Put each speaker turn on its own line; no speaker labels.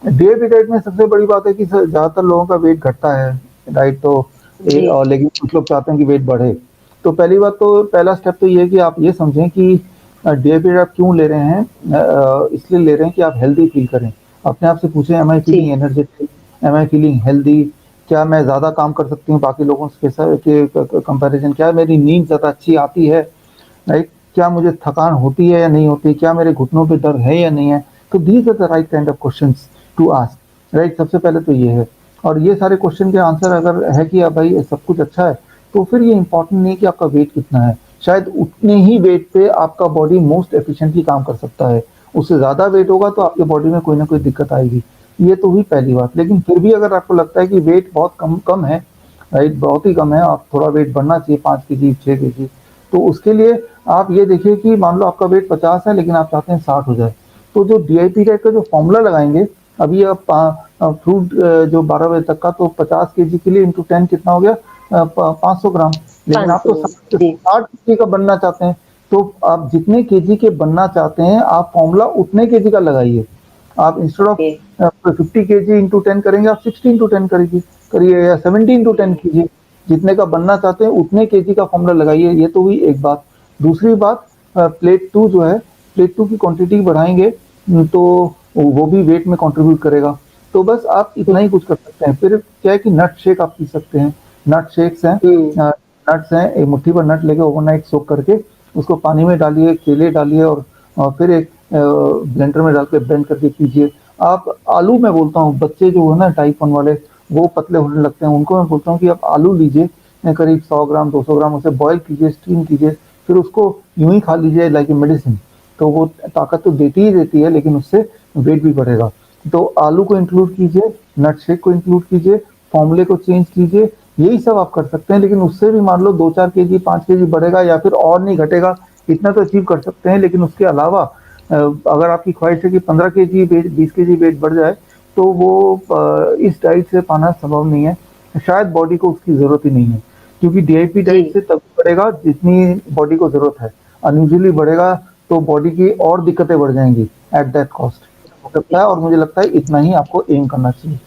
DAP diet में सबसे बड़ी बात है कि ज़्यादातर लोगों का वेट घटता है, डाइट तो
जी।
और लेकिन कुछ लोग चाहते हैं कि वेट बढ़े। तो पहली बात तो पहला स्टेप तो ये है कि आप ये समझें कि डीएपी आप क्यों ले रहे हैं? इसलिए ले रहे हैं कि आप हेल्दी फील करें। अपने आप से पूछें, एम आई
जी।
Feeling energetic? Am I feeling healthy? क्या मैं ज़्यादा काम कर सकती हूँ बाकी लोगों के कंपैरिज़न? क्या मेरी नींद ज़्यादा अच्छी आती है? राइट? क्या मुझे थकान होती है या नहीं होती? क्या मेरे घुटनों पे दर्द है या नहीं है? तो these are the right kind of questions to ask, right? सबसे पहले तो ये है। और ये सारे क्वेश्चन के आंसर अगर है कि भाई सब कुछ अच्छा है, तो फिर ये इम्पोर्टेंट नहीं है कि आपका वेट कितना है। शायद उतने ही वेट पे आपका बॉडी मोस्ट एफिशिएंटली काम कर सकता है। उससे ज़्यादा वेट होगा तो आपके बॉडी में कोई ना कोई दिक्कत आएगी। ये तो हुई पहली बात। लेकिन फिर भी अगर आपको लगता है कि वेट बहुत कम कम है, राइट? बहुत ही कम है, आप थोड़ा वेट बढ़ना चाहिए 5 केजी, 6 केजी, तो उसके लिए आप ये देखिए कि मान लो आपका वेट 50 है लेकिन आप चाहते हैं 60 हो जाए। तो जो डीआईपी डाइट का जो फ़ॉर्मूला लगाएँगे, अभी आप फ्रूट जो 12 बजे तक का, तो 50 केजी के लिए इंटू 10 कितना हो गया? प 500 ग्राम। लेकिन आप
500
तो
ग्राम।
60
जी।
60 केजी का बनना चाहते हैं, तो आप जितने केजी के बनना चाहते हैं, आप फ़ॉर्मूला उतने केजी का लगाइए। आप instead of
okay.
50 KG into 10 करेंगे, आप 60 इंटू 10 करिए या 70 इंटू 10
जी।
कीजिए। जितने का बनना चाहते हैं उतने केजी का फ़ॉर्मूला लगाइए। ये तो हुई एक बात। दूसरी बात, प्लेट 2 जो है, प्लेट 2 की क्वांटिटी बढ़ाएँगे, तो वो भी वेट में कंट्रीब्यूट करेगा। तो बस आप
हुँ,
इतना ही कुछ कर सकते हैं। फिर क्या है कि नट शेक आप पी सकते हैं। नट शेक्स हैं,
हुँ।
नट्स हैं, एक मुट्ठी भर नट लेके ओवरनाइट सोक करके उसको पानी में डालिए, केले डालिए और फिर एक ब्लेंडर में डाल के ब्लेंड करके पीजिए। आप आलू, मैं बोलता हूँ, बच्चे जो है ना टाइप 1 वाले, वो पतले होने लगते हैं, उनको मैं बोलता हूँ कि आप आलू लीजिए, करीब 100 ग्राम, 200 ग्राम, उसे बॉयल कीजिए, स्टीम कीजिए, फिर उसको यूँ ही खा लीजिए लाइक ए मेडिसिन। तो वो ताकत तो देती ही देती है, लेकिन उससे वेट भी बढ़ेगा। तो आलू को इंक्लूड कीजिए, नट शेक को इंक्लूड कीजिए, फ़ॉर्मूले को चेंज कीजिए, यही सब आप कर सकते हैं। लेकिन उससे भी मान लो 2-4 केजी, 5 केजी बढ़ेगा या फिर और नहीं घटेगा, इतना तो अचीव कर सकते हैं। लेकिन उसके अलावा अगर आपकी ख्वाहिश है कि 15 केजी वेट, 20 केजी वेट बढ़ जाए, तो वो इस डाइट से पाना संभव नहीं है। शायद बॉडी को उसकी ज़रूरत ही नहीं है, क्योंकि डीआईपी
जी।
डाइट से तभी बढ़ेगा जितनी बॉडी को ज़रूरत है। अनयूजुअली बढ़ेगा तो बॉडी की और दिक्कतें बढ़ जाएँगी एट दैट कॉस्ट, हो सकता है। और मुझे लगता है इतना ही आपको एम करना चाहिए।